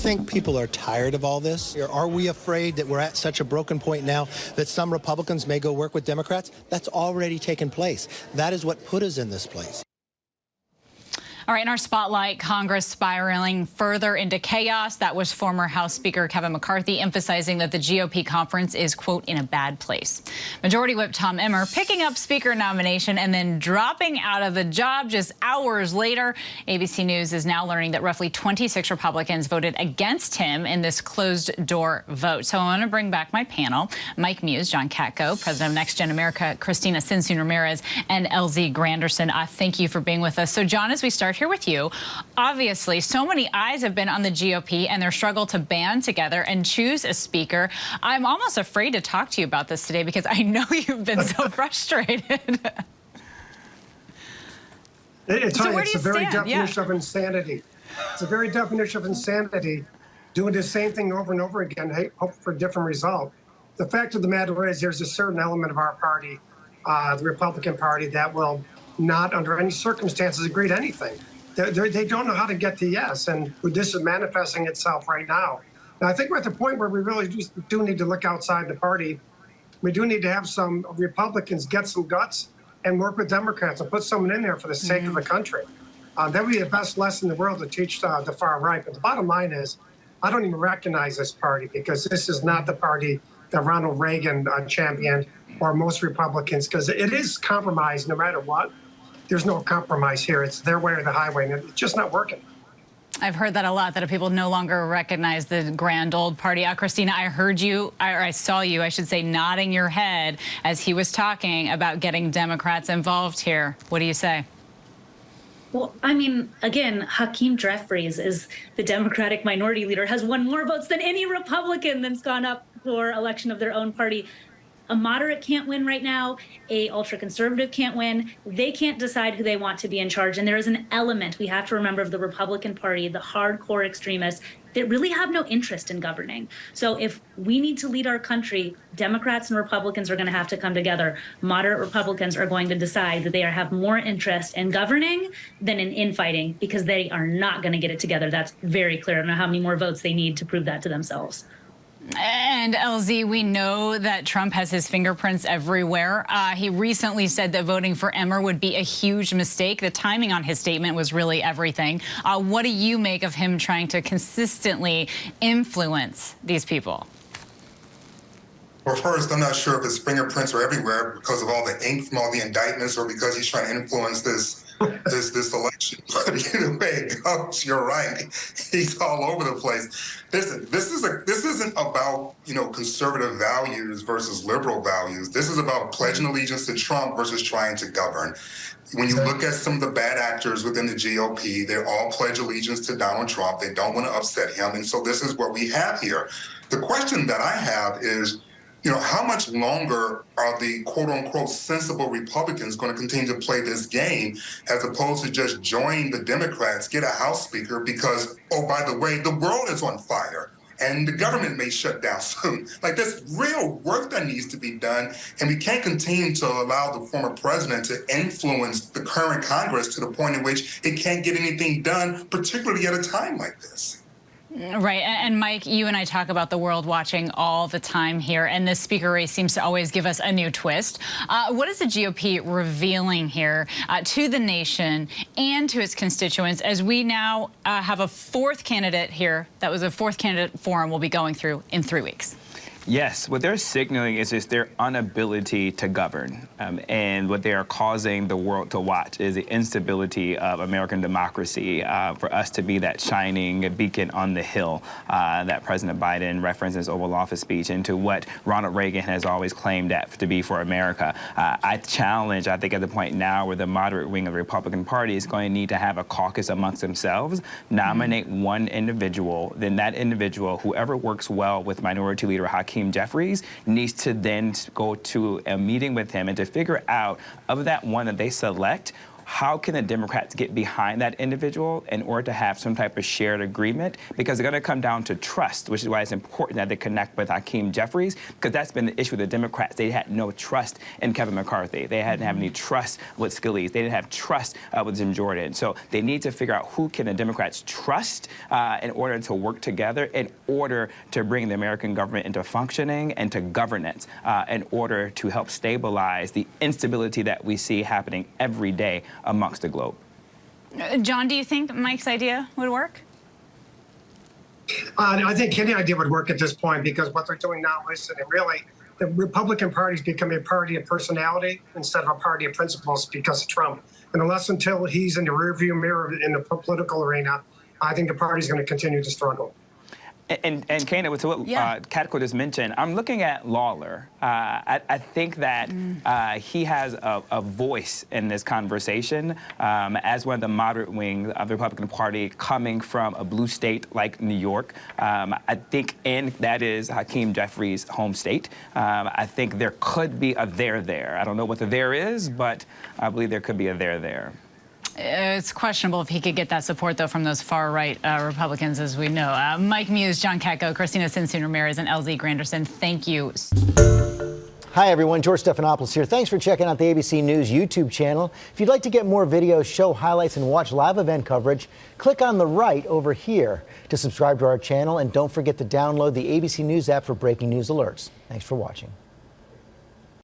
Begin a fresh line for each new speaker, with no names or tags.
think people are tired of all this? Or are we afraid that we're at such a broken point now that some Republicans may go work with Democrats? That's already taken place. That is what put us in this place.
All right, in our spotlight, Congress spiraling further into chaos. That was former House Speaker Kevin McCarthy emphasizing that the GOP conference is, quote, in a bad place. Majority Whip Tom Emmer picking up Speaker nomination and then dropping out of the job just hours later. ABC News is now learning that roughly 26 Republicans voted against him in this closed-door vote. So I want to bring back my panel. Mike Muse, John Katko, President of Next Gen America, Christina Sinsoon-Ramirez, and LZ Granderson. Thank you for being with us. So, John, as we start here with you, obviously so many eyes have been on the GOP and their struggle to band together and choose a speaker. I'm almost afraid to talk to you about this today because I know you've been so frustrated.
It's the very definition of insanity. It's the very definition of insanity, doing the same thing over and over again, hope for a different result. The fact of the matter is there's a certain element of our party, the Republican Party, that will not under any circumstances agree to anything. They don't know how to get to yes, and this is manifesting itself right now. And I think we're at the point where we really do need to look outside the party. We do need to have some Republicans get some guts and work with Democrats and put someone in there for the sake of the country. That would be the best lesson in the world to teach the far right. But the bottom line is, I don't even recognize this party because this is not the party that Ronald Reagan championed or most Republicans, because it is compromised no matter what. There's no compromise here. It's their way or the highway, and it's just not working.
I've heard that a lot, that people no longer recognize the grand old party. Christina, I heard you, or I saw you, I should say, nodding your head as he was talking about getting Democrats involved here. What do you say?
Well, I mean, again, Hakeem Jeffries is the Democratic minority leader, has won more votes than any Republican that's gone up for election of their own party. A moderate can't win right now. A ultra-conservative can't win. They can't decide who they want to be in charge. And there is an element we have to remember of the Republican Party, the hardcore extremists, that really have no interest in governing. So if we need to lead our country, Democrats and Republicans are going to have to come together. Moderate Republicans are going to decide that they have more interest in governing than in infighting, because they are not going to get it together. That's very clear. I don't know how many more votes they need to prove that to themselves.
And LZ, we know that Trump has his fingerprints everywhere. He recently said that voting for Emmer would be a huge mistake. The timing on his statement was really everything. What do you make of him trying to consistently influence these people?
Well, first, I'm not sure if his fingerprints are everywhere because of all the ink from all the indictments or because he's trying to influence this election. But either way it goes, you're right. He's all over the place. Listen, this isn't about, conservative values versus liberal values. This is about pledging allegiance to Trump versus trying to govern. When you look at some of the bad actors within the GOP, they all pledge allegiance to Donald Trump. They don't want to upset him. And so this is what we have here. The question that I have is, how much longer are the quote-unquote sensible Republicans going to continue to play this game as opposed to just join the Democrats, get a House Speaker because, oh, by the way, the world is on fire and the government may shut down soon. Like, there's real work that needs to be done, and we can't continue to allow the former president to influence the current Congress to the point in which it can't get anything done, particularly at a time like this.
Right. And Mike, you and I talk about the world watching all the time here, and this speaker race seems to always give us a new twist. What is the GOP revealing here to the nation and to its constituents as we now have a fourth candidate here? That was a fourth candidate forum we'll be going through in 3 weeks.
Yes, what they're signaling is just their inability to govern. And what they are causing the world to watch is the instability of American democracy, for us to be that shining beacon on the hill that President Biden referenced in his Oval Office speech, into what Ronald Reagan has always claimed that to be for America. I think at the point now where the moderate wing of the Republican Party is going to need to have a caucus amongst themselves, nominate one individual, then that individual, whoever works well with Minority Leader Hakeem Jeffries, needs to then go to a meeting with him and to figure out, of that one that they select, how can the Democrats get behind that individual in order to have some type of shared agreement? Because it's going to come down to trust, which is why it's important that they connect with Hakeem Jeffries, because that's been the issue with the Democrats. They had no trust in Kevin McCarthy. They hadn't have any trust with Scalise. They didn't have trust with Jim Jordan. So they need to figure out who can the Democrats trust in order to work together, in order to bring the American government into functioning and to governance, in order to help stabilize the instability that we see happening every day amongst the globe.
John, do you think Mike's idea would work?
I think any idea would work at this point, because what they're doing now is really the Republican Party's becoming a party of personality instead of a party of principles because of Trump. And unless until he's in the rearview mirror in the political arena, I think the party's going to continue to struggle.
And Kana, with what Katko just mentioned, I'm looking at Lawler. I think that he has a voice in this conversation as one of the moderate wing of the Republican Party coming from a blue state like New York. I think, and that is Hakeem Jeffries' home state. I think there could be a there. I don't know what the there is, but I believe there could be a there.
It's questionable if he could get that support, though, from those far-right Republicans, as we know. Mike Muse, John Katko, Christina Cincin-Ramirez, and LZ Granderson, thank you.
Hi, everyone. George Stephanopoulos here. Thanks for checking out the ABC News YouTube channel. If you'd like to get more videos, show highlights, and watch live event coverage, click on the right over here to subscribe to our channel. And don't forget to download the ABC News app for breaking news alerts. Thanks for watching.